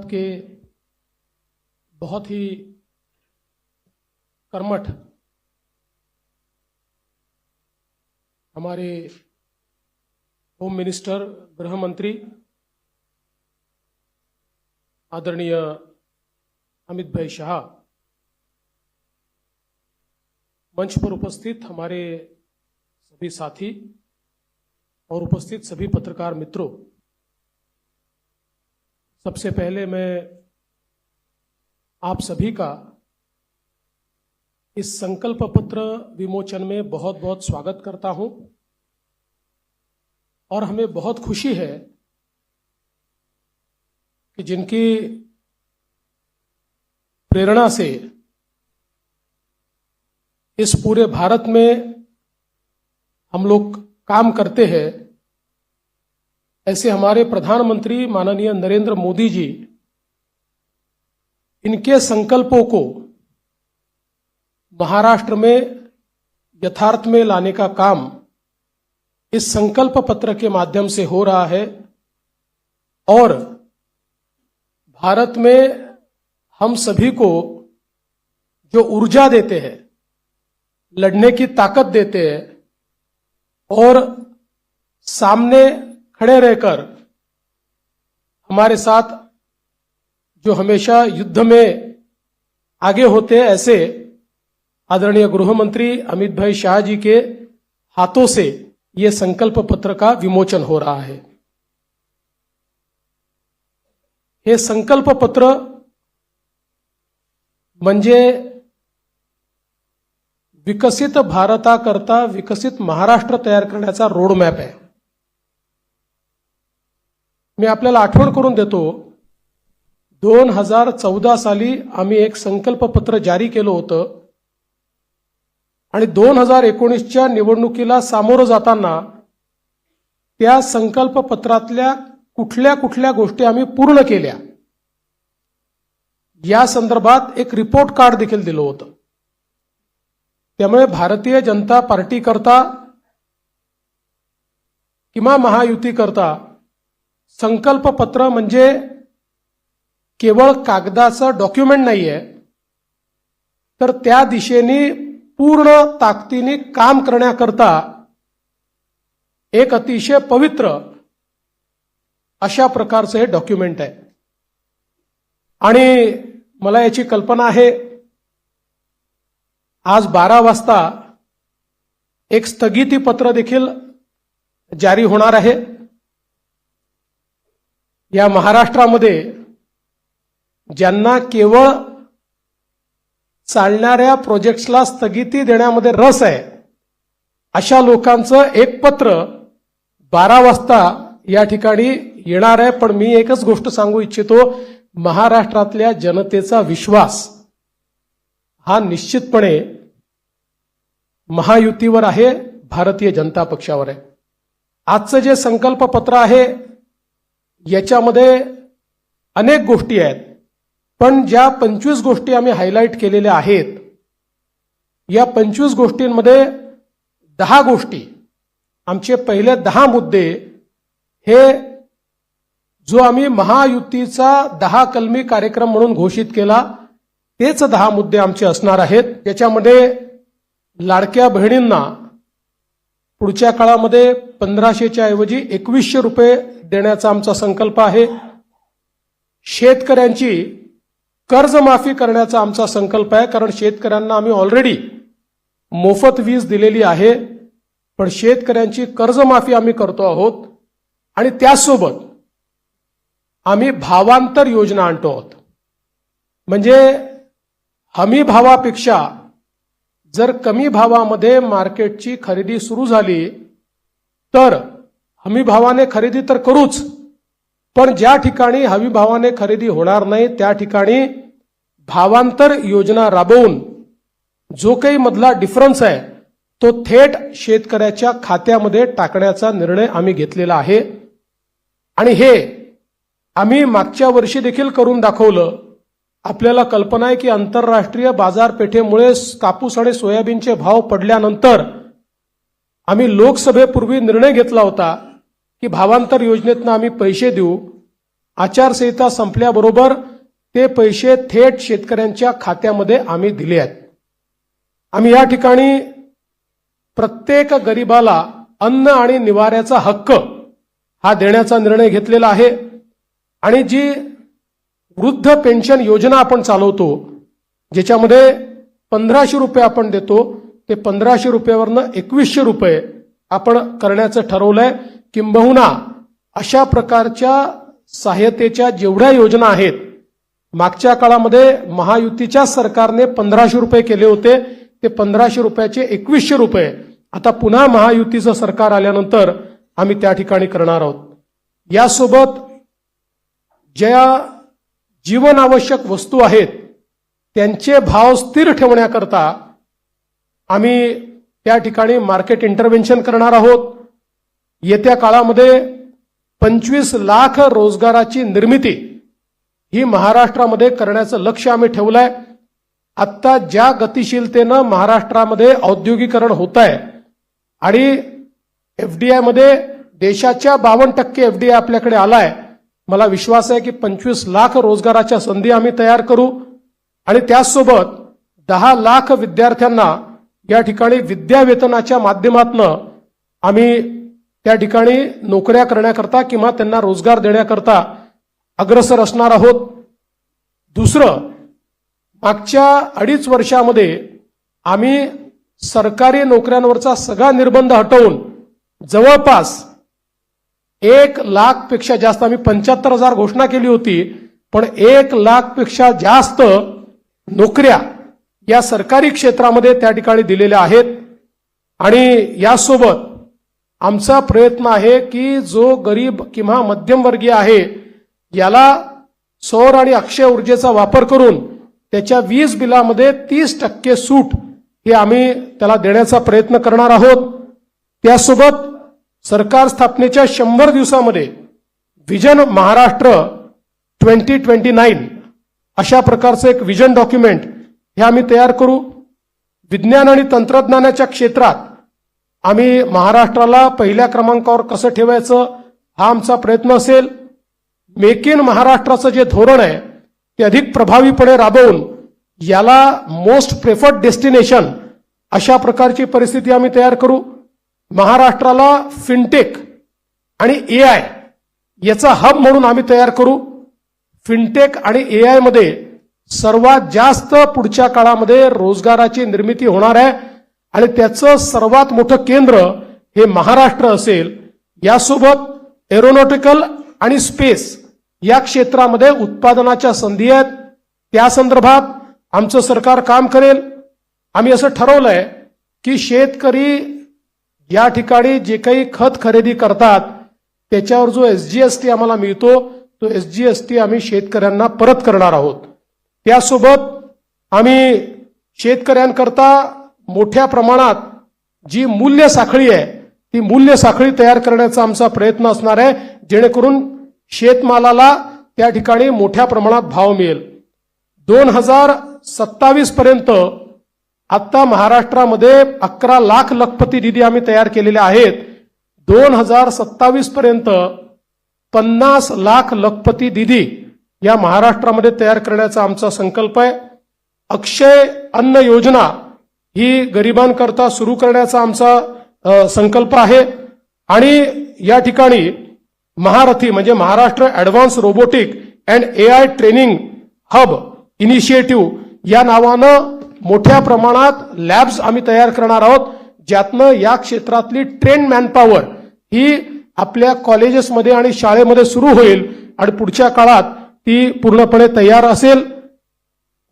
भारत के बहुत ही कर्मठ हमारे होम मिनिस्टर, गृह मंत्री आदरणीय अमित भाई शाह, मंच पर उपस्थित हमारे सभी साथी और उपस्थित सभी पत्रकार मित्रों, सबसे पहले मैं आप सभी का इस संकल्प पत्र विमोचन में बहुत बहुत स्वागत करता हूं और हमें बहुत खुशी है कि जिनकी प्रेरणा से इस पूरे भारत में हम लोग काम करते हैं, ऐसे हमारे प्रधानमंत्री माननीय नरेंद्र मोदी जी, इनके संकल्पों को महाराष्ट्र में यथार्थ में लाने का काम इस संकल्प पत्र के माध्यम से हो रहा है। और भारत में हम सभी को जो ऊर्जा देते हैं, लड़ने की ताकत देते हैं और सामने खड़े रहकर हमारे साथ जो हमेशा युद्ध में आगे होते हैं, ऐसे आदरणीय गृह मंत्री अमित भाई शाह जी के हाथों से ये संकल्प पत्र का विमोचन हो रहा है। हे संकल्प पत्र म्हणजे विकसित भारताकरता विकसित महाराष्ट्र तयार करण्याचा रोडमॅप आहे। मी आपल्याला आठवण करून देतो, 2014 साली आम्ही एक संकल्प पत्र जारी केलं होतं आणि 2019च्या निवडणुकीला सामोरं जाताना त्या संकल्प पत्रातल्या कुठल्या कुठल्या गोष्टी आम्ही पूर्ण केल्या या संदर्भात एक रिपोर्ट कार्ड देखील दिलं होतं। त्यामुळे भारतीय जनता पार्टी करता किंवा महायुती करता संकल्प पत्र म्हणजे केवळ कागदाचं डॉक्युमेंट नाहीये, तर त्या दिशेने पूर्ण ताकदीने काम करण्याकरता एक अतिशय पवित्र अशा प्रकारचं हे डॉक्युमेंट आहे। आणि मला याची कल्पना आहे, आज 12 वाजता एक स्थगिती पत्र देखील जारी होणार आहे। या महाराष्ट्रामध्ये ज्यांना केवळ चालणाऱ्या प्रोजेक्ट्सला स्थगिती देण्यामध्ये रस आहे, अशा लोकांचं एक पत्र 12 वाजता या ठिकाणी येणार आहे। पण मी एकच गोष्ट सांगू इच्छितो, महाराष्ट्रातल्या जनतेचा विश्वास हा निश्चितपणे महायुतीवर आहे, भारतीय जनता पक्षावर आहे। आजचं जे संकल्प पत्र आहे याच्यामध्ये अनेक गोष्टी आहेत, पण ज्या 25 गोष्टी आम्ही हायलाइट केलेल्या आहेत, या 25 गोष्टींमध्ये 10 गोष्टी, आमचे पहिले 10 मुद्दे हे जो आम्ही महायुतीचा 10 कलमी कार्यक्रम म्हणून घोषित केला, तेच 10 मुद्दे आमचे असणार आहेत। याच्यामध्ये लाडक्या बहिणींना पुढच्या काळामध्ये 1500च्या ऐवजी 2100 रुपये देण्याचा आमचा संकल्प आहे। शेतकऱ्यांची कर्जमाफी करण्याचा आमचा संकल्प आहे, कारण शेतकऱ्यांना आम्ही ऑलरेडी मोफत वीज दिलेली आहे, पण शेतकऱ्यांची कर्जमाफी आम्ही करतो आहोत। आणि त्यासोबत आम्ही भावांतर योजना आणतो आहोत, म्हणजे हमी भावापेक्षा जर कमी भावामध्ये मार्केटची खरेदी सुरू झाली तर हमी भावाने खरेदी तर करूच, पण ज्या ठिकाणी हमी भावाने खरेदी होणार नाही त्या ठिकाणी भावांतर योजना राबवून जो काही मधला डिफरन्स आहे तो थेट शेतकऱ्याच्या खात्यामध्ये टाकण्याचा निर्णय आम्ही घेतलेला आहे। आणि हे आम्ही मागच्या वर्षी देखील करून दाखवलं। आपल्याला कल्पना आहे की आंतरराष्ट्रीय बाजारपेठेमुळे कापूस आणि सोयाबीनचे भाव पडल्यानंतर आम्ही लोकसभेपूर्वी निर्णय घेतला होता की भावांतर योजनेतून आम्ही पैसे देऊ, आचारसंहिता संपल्याबरोबर ते पैसे थेट शेतकऱ्यांच्या खात्यामध्ये आम्ही दिले आहेत. आम्ही या ठिकाणी प्रत्येक गरिबाला अन्न आणि निवाऱ्याचा हक्क हा देण्याचा निर्णय घेतलेला आहे. आणि जी वृद्ध पेन्शन योजना आपण चालवतो, ज्याच्यामध्ये 1500 रुपये आपण देतो, ते 1500 रुपयावरनं 2100 रुपये आपण करण्याचं ठरवलंय. किंबहुना अशा प्रकारच्या सहाय्यतेच्या जेवढ्या योजना आहेत, मागच्या काळामध्ये महायुतीच्या सरकारने 1500 रुपये केले होते, ते 1500 रुपयाचे 2100 रुपये आता पुन्हा महायुतीचं सरकार आल्यानंतर आम्ही त्या ठिकाणी करणार आहोत. यासोबत ज्या जीवनावश्यक वस्तू आहेत त्यांचे भाव स्थिर ठेवण्याकरता आम्ही त्या ठिकाणी मार्केट इंटरव्हेन्शन करणार आहोत. येत्या काळामध्ये 25 लाख रोजगाराची निर्मिती ही महाराष्ट्रामध्ये करण्याचं लक्ष्य आम्ही ठेवलंय. आत्ता ज्या गतिशीलतेनं महाराष्ट्रामध्ये औद्योगिकरण होत आहे आणि एफडीआय मध्ये देशाच्या 52% एफडीआय आपल्याकडे आलाय, मला विश्वास आहे की 25 लाख रोजगाराच्या संधी आम्ही तयार करू. आणि त्याचसोबत 10 लाख विद्यार्थ्यांना या ठिकाणी विद्यावेतनाच्या माध्यमातून आम्ही त्या ठिकाणी नोकऱ्या करण्याकरता किंवा त्यांना रोजगार देण्याकरता अग्रसर असणार आहोत. दुसरं, मागच्या 2.5 वर्षामध्ये आम्ही सरकारी नोकऱ्यांवरचा सगळा निर्बंध हटवून जवळपास 1 लाखपेक्षा जास्त, आम्ही 75,000 घोषणा केली होती, पण 1 लाखपेक्षा जास्त नोकऱ्या या सरकारी क्षेत्रामध्ये त्या ठिकाणी दिलेल्या आहेत. आणि यासोबत आमचा प्रयत्न आहे की जो गरीब किंवा मध्यमवर्गीय आहे याला सौर आणि अक्षय ऊर्जेचा वापर करून त्याच्या वीज बिलामध्ये 30% सूट हे आम्ही त्याला देण्याचा प्रयत्न करणार आहोत. त्यासोबत सरकार स्थापनेच्या 100 दिवसामध्ये विजन महाराष्ट्र 2029 अशा प्रकारचं एक विजन डॉक्युमेंट हे आम्ही तयार करू. विज्ञान आणि तंत्रज्ञानाच्या क्षेत्रात आम्ही महाराष्ट्राला पहिल्या क्रमांकावर कसं ठेवायचं हा आमचा प्रयत्न असेल. मेक इन महाराष्ट्राचं जे धोरण आहे ते अधिक प्रभावीपणे राबवून याला मोस्ट प्रेफर्ड डेस्टिनेशन अशा प्रकारची परिस्थिती आम्ही तयार करू. महाराष्ट्राला फिनटेक आणि एआय याचा हब म्हणून आम्ही तयार करू. फिनटेक आणि एआय मध्ये सर्वात जास्त पुढच्या काळामध्ये रोजगाराची निर्मिती होणार आहे आणि त्याचं सर्वात मोठं केंद्र हे महाराष्ट्र असेल. यासोबत एरोनॉटिकल आणि स्पेस या क्षेत्रामध्ये उत्पादनाच्या संधी आहेत, त्या संदर्भात आमचं सरकार काम करेल. आम्ही असं ठरवलंय की शेतकरी या ठिकाणी जे काही खत खरेदी करतात त्याच्यावर जो एसजीएसटी आम्हाला मिळतो तो एसजीएसटी आम्ही शेतकऱ्यांना परत करणार आहोत. त्यासोबत आम्ही शेतकऱ्यांकरता मोठ्या प्रमाणात जी मूल्य साखळी आहे ती मूल्य साखळी तयार करण्याचा आमचा प्रयत्न असणार आहे, जेणेकरून शेतमालाला त्या ठिकाणी मोठ्या प्रमाणात भाव मिळेल. 2027 पर्यंत आता महाराष्ट्रामध्ये 11 लाख लखपती निधी आम्ही तयार केलेले आहेत. 2027 पर्यंत 50 लाख लखपती निधी या महाराष्ट्रामध्ये तयार करण्याचा आमचा संकल्प आहे. अक्षय अन्न योजना ही गरिबांकरता सुरू करण्याचा आमचा संकल्प आहे. आणि या ठिकाणी महारथी म्हणजे Maharashtra advance robotic and AI training hub initiative या नावानं मोठ्या प्रमाणात लॅब्स आम्ही तयार करणार आहोत, ज्यातनं या क्षेत्रातली ट्रेन मॅनपॉवर ही आपल्या कॉलेजेसमध्ये आणि शाळेमध्ये सुरू होईल आणि पुढच्या काळात ती पूर्णपणे तयार असेल.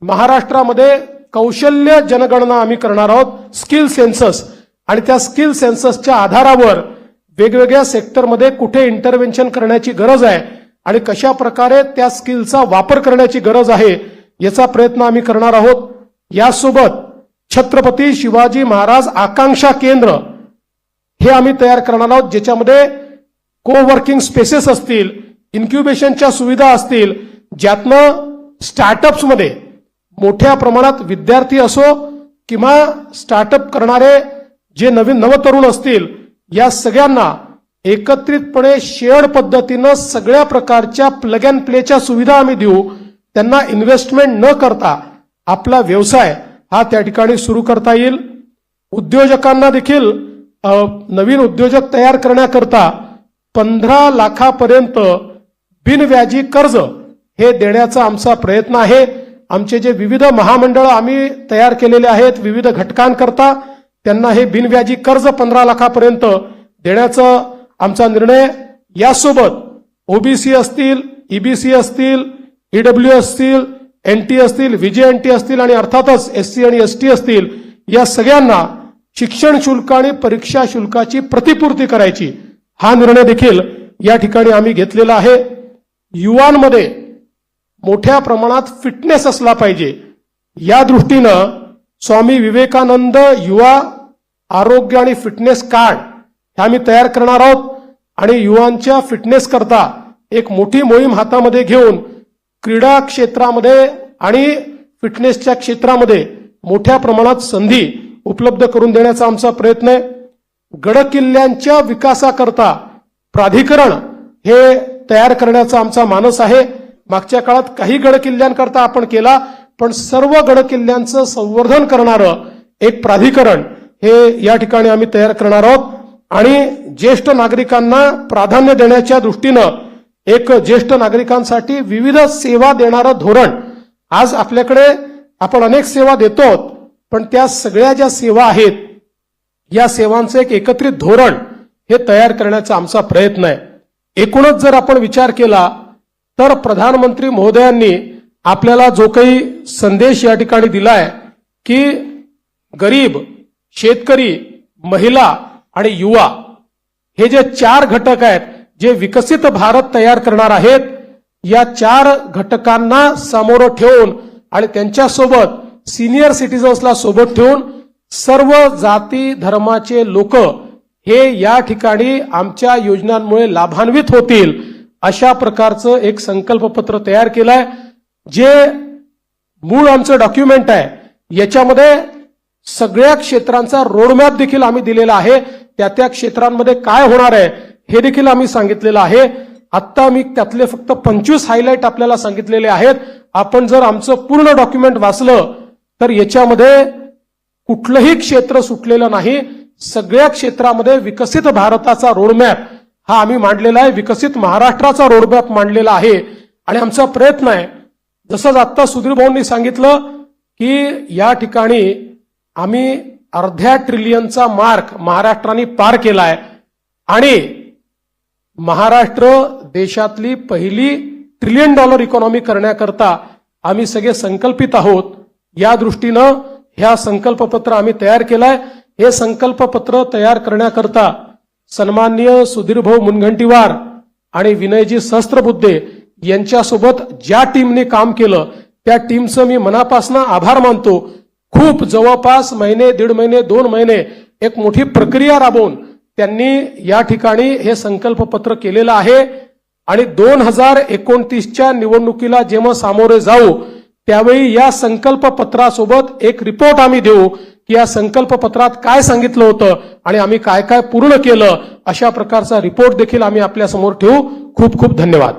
महाराष्ट्रामध्ये कौशल्य जनगणना आम्ही करणार आहोत, स्किल सेन्सस, आणि त्या स्किल सेन्ससच्या आधारावर वेगवेगळ्या सेक्टरमध्ये कुठे इंटरव्हेन्शन करण्याची गरज आहे आणि कशा प्रकारे त्या स्किलचा वापर करण्याची गरज आहे याचा प्रयत्न आम्ही करणार आहोत. यासोबत छत्रपती शिवाजी महाराज आकांक्षा केंद्र हे आम्ही तयार करणार आहोत, ज्याच्यामध्ये कोवर्किंग स्पेसेस असतील, इन्क्युबेशनच्या सुविधा असतील, ज्यातनं स्टार्टअप्समध्ये मोठ्या प्रमाणात विद्यार्थी असो किंवा स्टार्टअप करणारे जे नवतरुण असतील या सगळ्यांना एकत्रितपणे शेअर्ड पद्धतीनं सगळ्या प्रकारच्या प्लग अँड प्लेच्या सुविधा आम्ही देऊ. त्यांना इन्व्हेस्टमेंट न करता आपला व्यवसाय हा त्या ठिकाणी सुरू करता येईल. उद्योजकांना देखील नवीन उद्योजक तयार करण्याकरता 15 लाखापर्यंत बिनव्याजी कर्ज हे देण्याचा आमचा प्रयत्न आहे. आमचे जे विविध महामंडळ आम्ही तयार केलेले आहेत विविध घटकांकरता त्यांना हे बिनव्याजी कर्ज 15 लाखापर्यंत देण्याचा आमचा निर्णय. यासोबत ओबीसी असतील, ईबीसी असतील, ईडब्ल्यू असतील, एनटी असतील, व्हीजेएनटी असतील आणि अर्थातच एससी आणि एसटी असतील या सगळ्यांना शिक्षण शुल्क आणि परीक्षा शुल्काची प्रतिपूर्ती करायची हा निर्णय देखील या ठिकाणी आम्ही घेतलेला आहे. युवांमध्ये मोठ्या प्रमाणात फिटनेस असला पाहिजे या दृष्टीनं स्वामी विवेकानंद युवा आरोग्य आणि फिटनेस कार्ड हे आम्ही तयार करणार आहोत आणि युवांच्या फिटनेस करता एक मोठी मोहीम हातामध्ये घेऊन क्रीडा क्षेत्रामध्ये आणि फिटनेसच्या क्षेत्रामध्ये मोठ्या प्रमाणात संधी उपलब्ध करून देण्याचा आमचा प्रयत्न आहे. गडकिल्ल्यांच्या विकासाकरता प्राधिकरण हे तयार करण्याचा आमचा मानस आहे. मागच्या काळात काही गडकिल्ल्यांकरता आपण केला पण सर्व गडकिल्ल्यांचं संवर्धन करणारं एक प्राधिकरण हे या ठिकाणी आम्ही तयार करणार आहोत आणि ज्येष्ठ नागरिकांना प्राधान्य देण्याच्या दृष्टीनं एक ज्येष्ठ नागरिकांसाठी विविध सेवा देणारं धोरण. आज आपल्याकडे आपण अनेक सेवा देतो पण त्या सगळ्या ज्या सेवा आहेत या सेवांचं एक एकत्रित धोरण हे तयार करण्याचा आमचा प्रयत्न आहे. एकूणच जर आपण विचार केला तर प्रधानमंत्री महोदयांनी आपल्याला जो काही संदेश या ठिकाणी दिलाय की गरीब, शेतकरी, महिला आणि युवा हे जे 4 घटक आहेत जे विकसित भारत तयार करणार आहेत या 4 घटकांना समोर ठेवून आणि त्यांच्यासोबत सिनियर सिटीजन्सला सोबत ठेवून सर्व जाती धर्माचे लोक हे या ठिकाणी आमच्या योजनांमुळे लाभान्वित होतील अशा प्रकारचं एक संकल्पपत्र तयार केलंय. जे मूळ आमचं डॉक्युमेंट आहे याच्यामध्ये सगळ्या क्षेत्रांचा रोडमॅप देखील आम्ही दिलेला आहे. त्या क्षेत्रांमध्ये काय होणार आहे हे देखील आम्ही सांगितलेलं आहे. आता मी त्यातले फक्त 25 हायलाइट आपल्याला सांगितलेले आहेत. आपण जर आमचं पूर्ण डॉक्युमेंट वाचलं तर याच्यामध्ये कुठलंही क्षेत्र सुटलेलं नाही. सगळ्या क्षेत्रामध्ये विकसित भारताचा रोडमॅप हा आम्ही मांडलेला आहे. विकसित महाराष्ट्राचा रोडमॅप मांडलेला आहे आणि आमचा प्रयत्न आहे जसं आता सुधीर भाऊंनी सांगितलं की या ठिकाणी आम्ही अर्ध्या ट्रिलियनचा मार्क महाराष्ट्राने पार केलाय आणि महाराष्ट्र देशातली पहिली $1 ट्रिलियन इकॉनॉमी करण्याकरता आम्ही सगळे संकल्पित आहोत. या दृष्टीनं ह्या संकल्पपत्र आम्ही तयार केलाय. हे संकल्पपत्र तयार करण्याकरता सन्माननीय सुधीरभाऊ मुनगंटीवार आणि विनयजी सहस्त्रबुद्धे यांच्यासोबत ज्या टीमने काम केलं त्या टीमचं मी मनापासून आभार मानतो. खूप जवळपास महिने, 1.5 महिने, 2 महिने एक मोठी प्रक्रिया राबवून त्यांनी या ठिकाणी हे संकल्पपत्र केलेलं आहे आणि 2029च्या निवडणुकीला जेव्हा सामोरे जाऊ त्यावेळी या संकल्पपत्रासोबत एक रिपोर्ट आम्ही देऊ की या संकल्पपत्रात काय सांगितलं होतं आणि आम्ही काय काय पूर्ण केलं अशा प्रकारचा रिपोर्ट देखील आम्ही आपल्या समोर ठेवू. खूप खूप धन्यवाद.